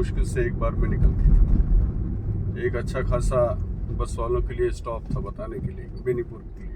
मुश्किल से एक बार में निकलती थी। एक अच्छा खासा बस वालों के लिए स्टॉप था बताने के लिए बेनीपुर के लिए।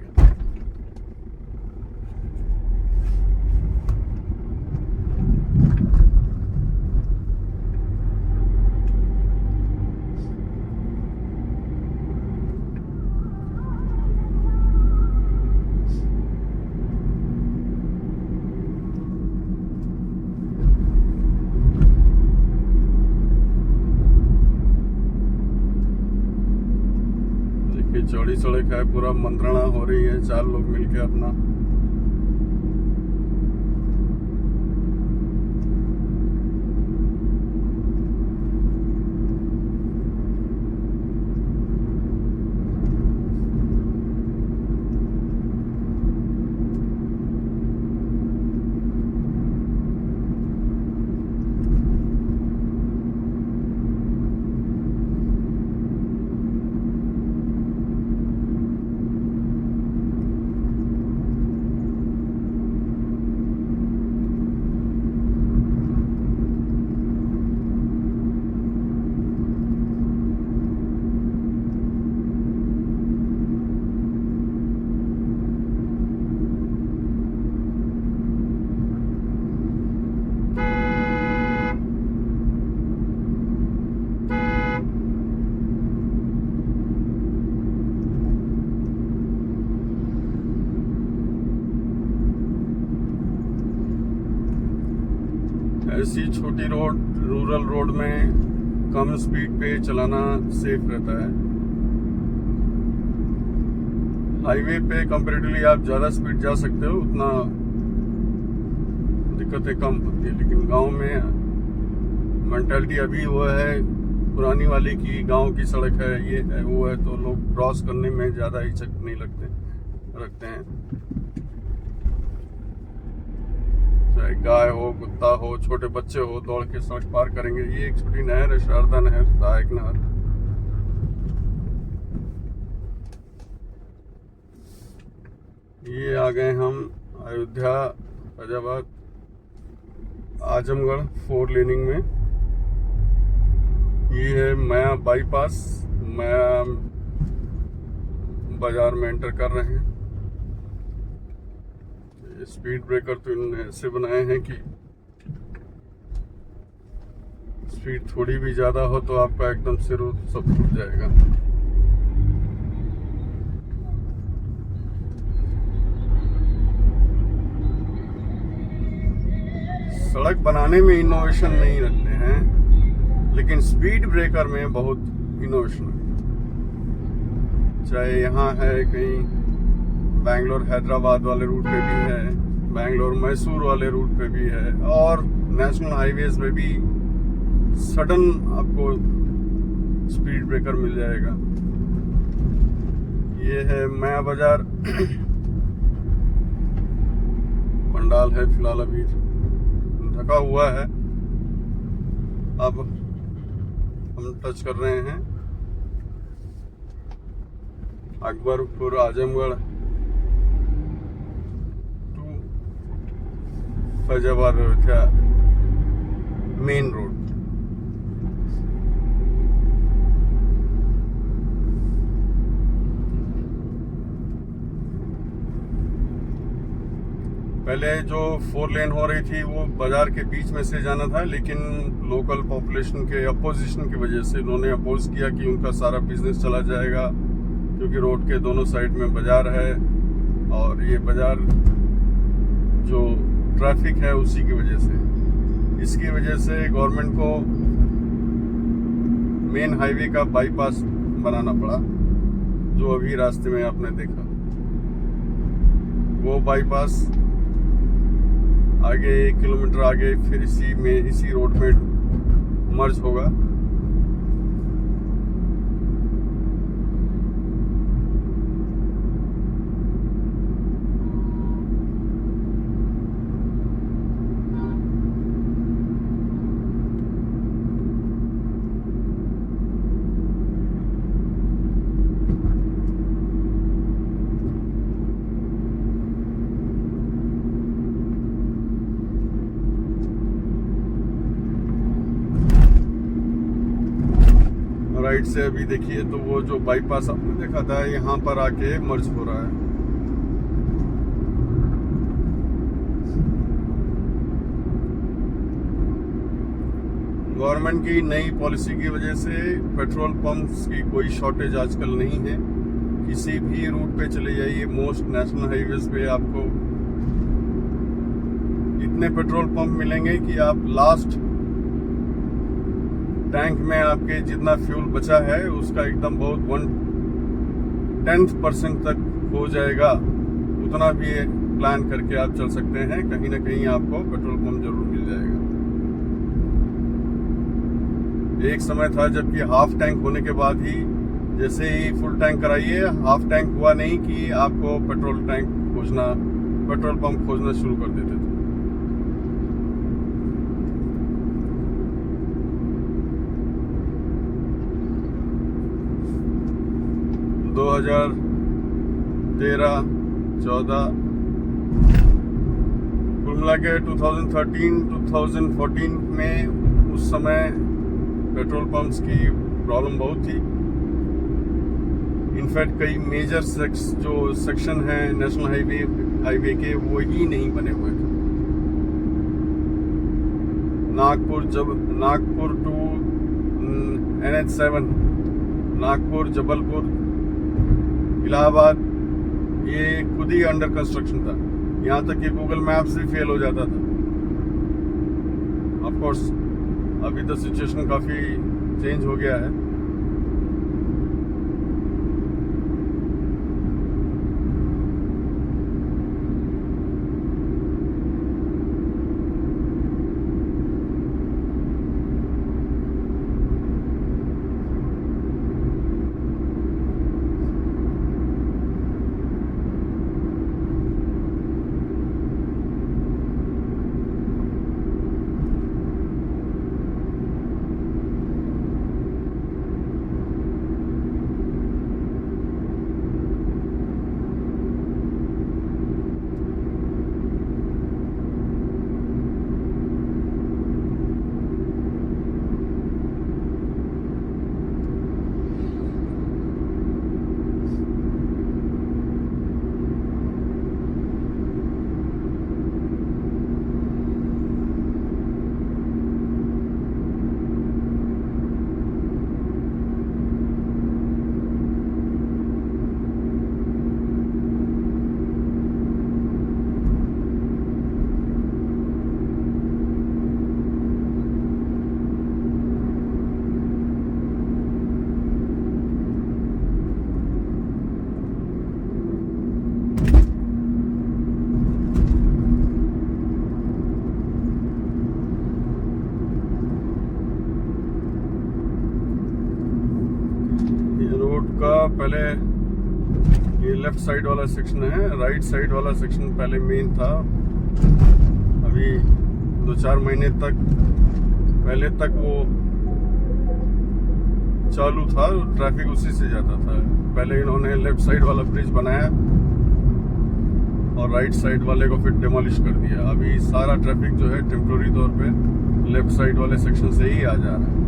चौड़ी सड़क है, पूरा मंत्रणा हो रही है, 4 लोग मिलके अपना। ऐसी छोटी रोड, रूरल रोड में कम स्पीड पे चलाना सेफ रहता है। हाईवे पे कंपैरेटिवली आप ज़्यादा स्पीड जा सकते हो, उतना दिक्कतें कम होती है। लेकिन गांव में मेंटालिटी अभी वो है पुरानी वाली की, गांव की सड़क है, ये है वो है, तो लोग क्रॉस करने में ज़्यादा हिचक नहीं रखते हैं। चाहे गाय हो, कुत्ता हो, छोटे बच्चे हो, दौड़ के सड़क पार करेंगे। ये एक छोटी नहर है, शारदा नहर, सहायक नहर। ये आ गए हम अयोध्या, फैजाबाद, आजमगढ़ 4 लेनिंग में। ये है माया बाईपास, माया बाजार में एंटर कर रहे हैं। स्पीड ब्रेकर तो इन्होंने ऐसे बनाए हैं कि स्पीड थोड़ी भी ज़्यादा हो तो आपका एकदम सिर सब टूट जाएगा। सड़क बनाने में इनोवेशन नहीं रखते हैं, लेकिन स्पीड ब्रेकर में बहुत इनोवेशन है। चाहे यहाँ है कहीं बैंगलोर हैदराबाद वाले रूट पे भी है, बैंगलोर मैसूर वाले रूट पे भी है, और नेशनल हाईवेज पे भी सडन आपको स्पीड ब्रेकर मिल जाएगा। ये है माया बाजार। पंडाल है फिलहाल अभी ढका हुआ है। अब हम टच कर रहे हैं अकबरपुर आजमगढ़ फैजाबाद अयोध्या मेन रोड। पहले जो 4 लेन हो रही थी वो बाजार के बीच में से जाना था, लेकिन लोकल पॉपुलेशन के अपोजिशन की वजह से उन्होंने अपोज किया कि उनका सारा बिजनेस चला जाएगा, क्योंकि रोड के दोनों साइड में बाजार है और ये बाजार जो ट्रैफिक है उसी की वजह से। इसकी वजह से गवर्नमेंट को मेन हाईवे का बाईपास बनाना पड़ा, जो अभी रास्ते में आपने देखा। वो बाईपास आगे 1 किलोमीटर आगे फिर इसी रोड में मर्ज होगा। राइट से अभी देखिए तो वो जो बाईपास आपने देखा था यहाँ पर आके मर्ज हो रहा है। गवर्नमेंट की नई पॉलिसी की वजह से पेट्रोल पंप्स की कोई शॉर्टेज आजकल नहीं है। किसी भी रूट पे चले जाइए, मोस्ट नेशनल हाईवेज पे आपको इतने पेट्रोल पंप मिलेंगे कि आप लास्ट टैंक में आपके जितना फ्यूल बचा है उसका एकदम बहुत 1/10% तक हो जाएगा। उतना भी प्लान करके आप चल सकते हैं, कहीं ना कहीं आपको पेट्रोल पंप जरूर मिल जाएगा। एक समय था जबकि हाफ टैंक होने के बाद ही जैसे ही फुल टैंक कराइए, हाफ टैंक हुआ नहीं कि आपको पेट्रोल पंप खोजना शुरू कर देते थे। दो 2013, 14 कुल मिला के 2013, 2014 में उस समय पेट्रोल पंप्स की प्रॉब्लम बहुत थी। इनफैक्ट कई मेजर जो सेक्शन हैं नेशनल हाईवे के वो ही नहीं बने हुए थे। नागपुर टू NH7, नागपुर, जबलपुर, इलाहाबाद, ये खुद ही अंडर कंस्ट्रक्शन था। यहाँ तक कि गूगल मैप्स भी फेल हो जाता था। ऑफ कोर्स अभी तो सिचुएशन काफ़ी चेंज हो गया है। का पहले ये लेफ्ट साइड वाला सेक्शन है, राइट साइड वाला सेक्शन पहले मेन था। अभी 2-4 महीने पहले तक वो चालू था, ट्रैफिक उसी से जाता था। पहले इन्होंने लेफ्ट साइड वाला ब्रिज बनाया और राइट साइड वाले को फिर डिमोलिश कर दिया। अभी सारा ट्रैफिक जो है टेम्पोररी तौर पे लेफ्ट साइड वाले सेक्शन से ही आ जा रहा है।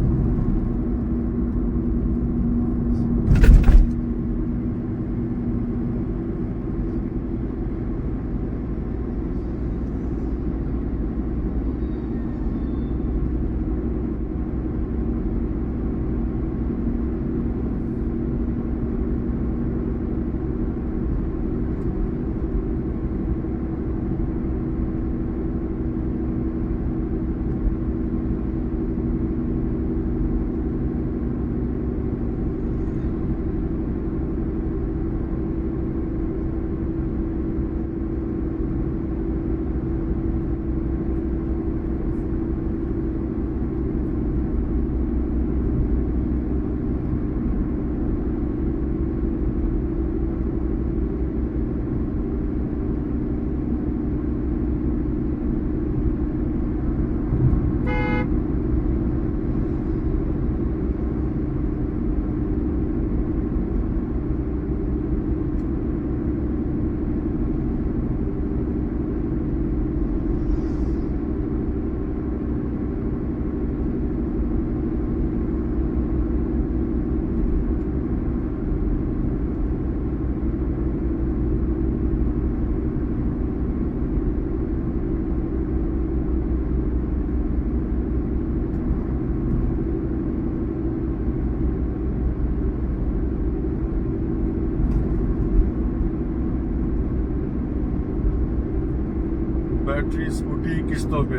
बैटरी स्कूटी किस्तों पे।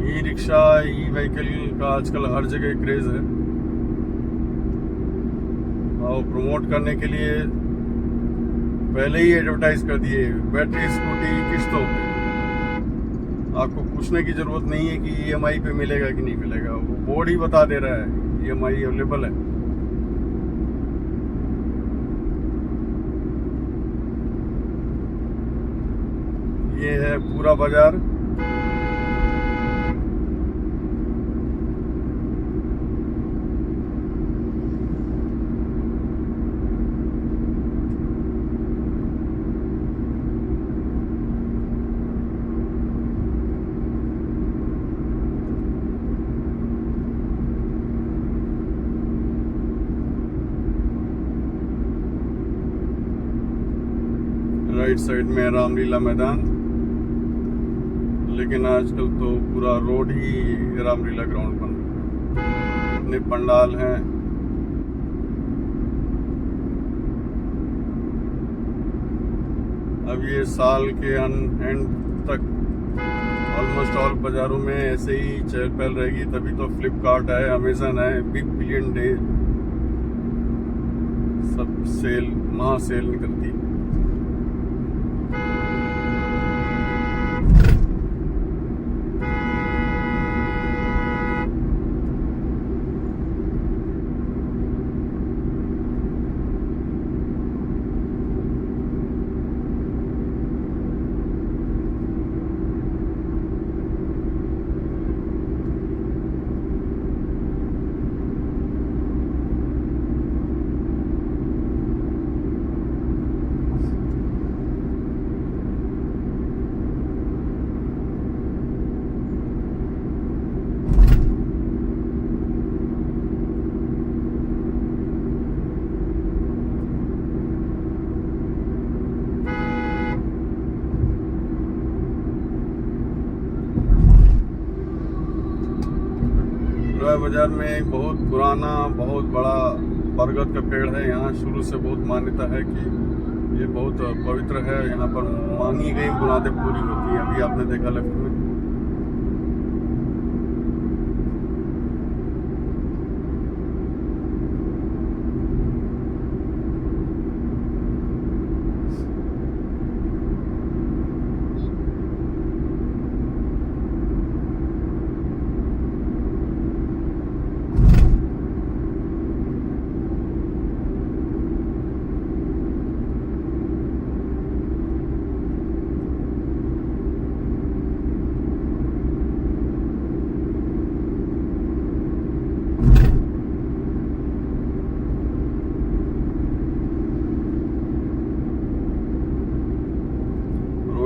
ई रिक्शा, ई व्हीकल का आजकल हर जगह क्रेज है और प्रमोट करने के लिए पहले ही एडवर्टाइज कर दिए बैटरी स्कूटी किस्तों पे। आपको पूछने की जरूरत नहीं है कि ईएमआई पे मिलेगा कि नहीं मिलेगा, वो बोर्ड ही बता दे रहा है ईएमआई अवेलेबल है। ये है पूरा बाजार। राइट साइड में रामलीला मैदान, लेकिन आजकल तो पूरा रोड ही रामलीला ग्राउंड बन रहा है। इतने पंडाल हैं। अब ये साल के एंड तक ऑलमोस्ट ऑल बाजारों में ऐसे ही चहल पहल रहेगी। तभी तो फ्लिपकार्ट है, अमेजन है, बिग बिलियन डे सब सेल, महा सेल निकलती है। बाजार में एक बहुत पुराना, बहुत बड़ा बरगद का पेड़ है। यहाँ शुरू से बहुत मान्यता है कि ये बहुत पवित्र है। यहाँ पर मांगी गई मुरादें पूरी होती है। अभी आपने देखा लेफ्ट में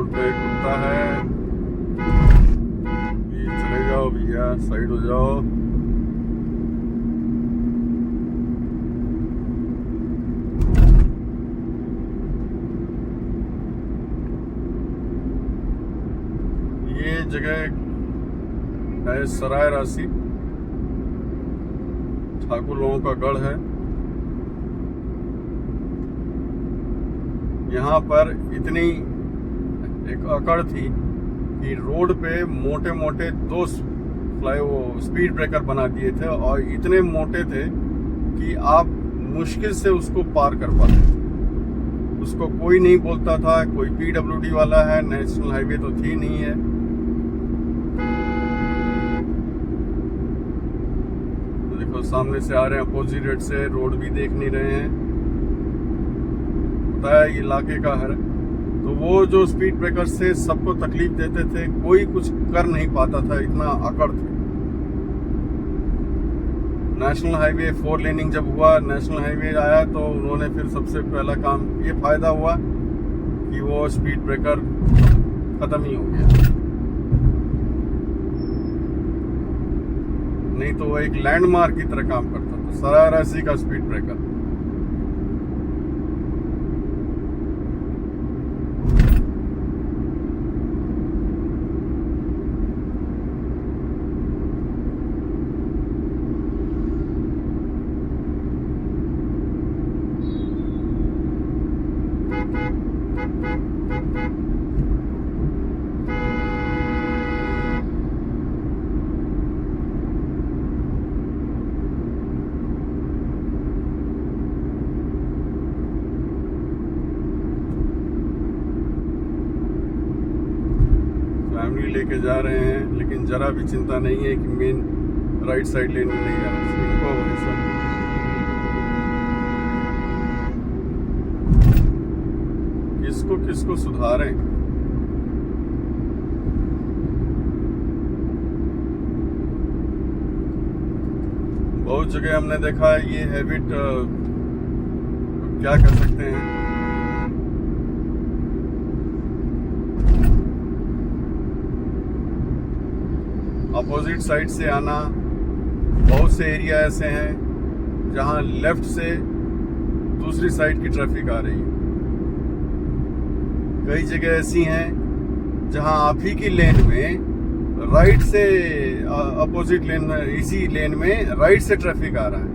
पे कुत्ता है। चले जाओ भैया, साइड हो जाओ। ये जगह है सराय राशि, ठाकुर लोगों का गढ़ है। यहाँ पर इतनी एक अकड़ थी कि रोड पे मोटे मोटे दो स्पीड ब्रेकर बना दिए थे और इतने मोटे थे कि आप मुश्किल से उसको पार कर पाते। उसको कोई नहीं बोलता था, कोई पीडब्ल्यूडी वाला है, नेशनल हाईवे तो थी नहीं है। तो देखो सामने से आ रहे हैं अपोजिट से, रोड भी देख नहीं रहे हैं। पता है इलाके का है। तो वो जो स्पीड ब्रेकर से सबको तकलीफ देते थे, कोई कुछ कर नहीं पाता था, इतना अकड़ थे। नेशनल हाईवे 4 लेनिंग जब हुआ, नेशनल हाईवे आया, तो उन्होंने फिर सबसे पहला काम ये फायदा हुआ कि वो स्पीड ब्रेकर खत्म ही हो गया। नहीं तो वो एक लैंडमार्क की तरह काम करता था, सराय राशि का स्पीड ब्रेकर। लेके जा रहे हैं, लेकिन जरा भी चिंता नहीं है कि मेन राइट साइड लेन में नहीं जाना चाहिए इनको। ऐसा किसको किसको सुधारें। बहुत जगह हमने देखा है ये हैबिट, क्या कर सकते हैं, अपोजिट साइड से आना। बहुत से एरिया ऐसे हैं जहां लेफ्ट से दूसरी साइड की ट्रैफिक आ रही है। कई जगह ऐसी हैं जहां आप ही की लेन में राइट से, अपोजिट लेन में, इसी लेन में राइट से ट्रैफिक आ रहा है।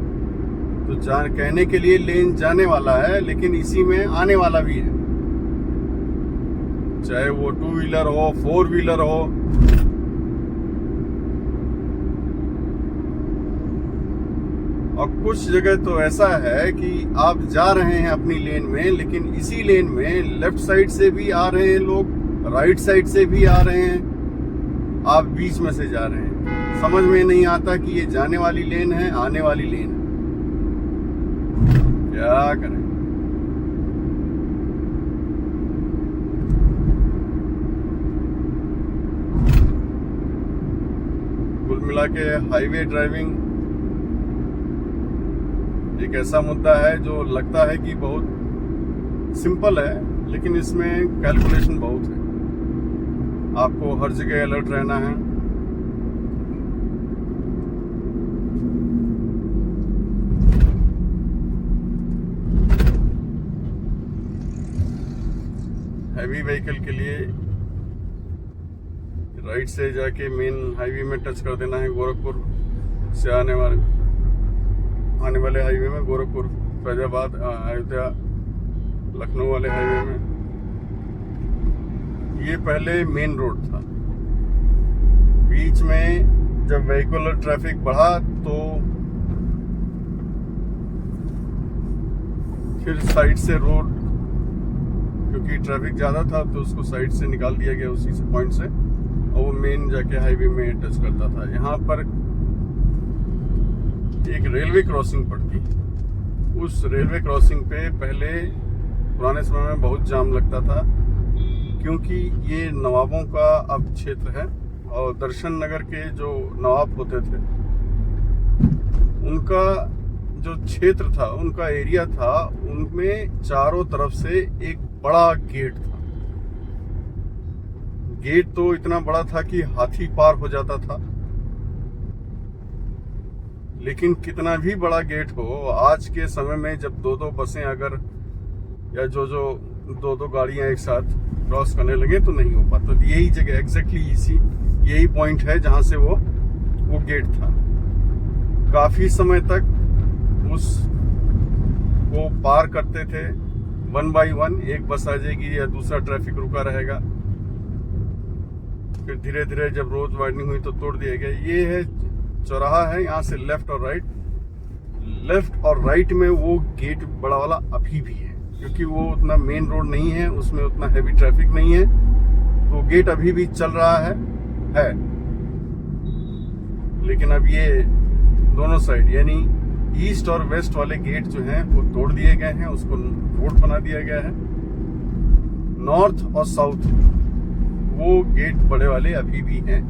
तो कहने के लिए लेन जाने वाला है, लेकिन इसी में आने वाला भी है, चाहे वो 2 व्हीलर हो, 4 व्हीलर हो। और कुछ जगह तो ऐसा है कि आप जा रहे हैं अपनी लेन में, लेकिन इसी लेन में लेफ्ट साइड से भी आ रहे हैं लोग, राइट साइड से भी आ रहे हैं, आप बीच में से जा रहे हैं। समझ में नहीं आता कि ये जाने वाली लेन है, आने वाली लेन है। क्या करें। कुल मिला के हाईवे ड्राइविंग एक ऐसा मुद्दा है जो लगता है कि बहुत सिंपल है, लेकिन इसमें कैलकुलेशन बहुत है। आपको हर जगह अलर्ट रहना है। हैवी व्हीकल के लिए राइट से जाके मेन हाईवे में टच कर देना है। गोरखपुर से आने वाले हाईवे में, गोरखपुर, फैजाबाद, अयोध्या, लखनऊ वाले हाईवे में। ये पहले मेन रोड था। बीच में जब व्हीकुलर ट्रैफिक बढ़ा तो फिर साइड से रोड, क्योंकि ट्रैफिक ज़्यादा था तो उसको साइड से निकाल दिया गया उसी से पॉइंट से, और वो मेन जाके हाईवे में टच करता था। यहाँ पर एक रेलवे क्रॉसिंग पड़ती, उस रेलवे क्रॉसिंग पे पहले पुराने समय में बहुत जाम लगता था, क्योंकि ये नवाबों का अब क्षेत्र है और दर्शन नगर के जो नवाब होते थे उनका जो क्षेत्र था, उनका एरिया था, उनमें चारों तरफ से एक बड़ा गेट था। गेट तो इतना बड़ा था कि हाथी पार हो जाता था। लेकिन कितना भी बड़ा गेट हो, आज के समय में जब 2-2 बसें अगर, या जो 2-2 गाड़ियां एक साथ क्रॉस करने लगे तो नहीं हो पाता। तो यही जगह एग्जैक्टली यही पॉइंट है जहां से वो गेट था। काफी समय तक उसको पार करते थे 1 बाय 1, एक बस आ जाएगी या दूसरा ट्रैफिक रुका रहेगा। फिर धीरे धीरे जब रोड वाइडनिंग हुई तो तोड़ दिया गया। ये है चौराहा है, यहाँ से लेफ्ट और राइट में वो गेट बड़ा वाला अभी भी है, क्योंकि वो उतना मेन रोड नहीं है, उसमें उतना हैवी ट्रैफिक नहीं है, तो गेट अभी भी चल रहा है। लेकिन अब ये दोनों साइड यानी ईस्ट और वेस्ट वाले गेट जो हैं वो तोड़ दिए गए हैं, उसको रोड बना दिया गया है। नॉर्थ और साउथ वो गेट बड़े वाले अभी भी हैं।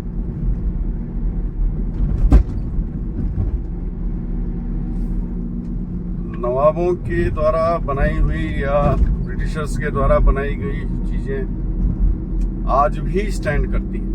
नवाबों के द्वारा बनाई हुई या ब्रिटिशर्स के द्वारा बनाई गई चीजें आज भी स्टैंड करती हैं।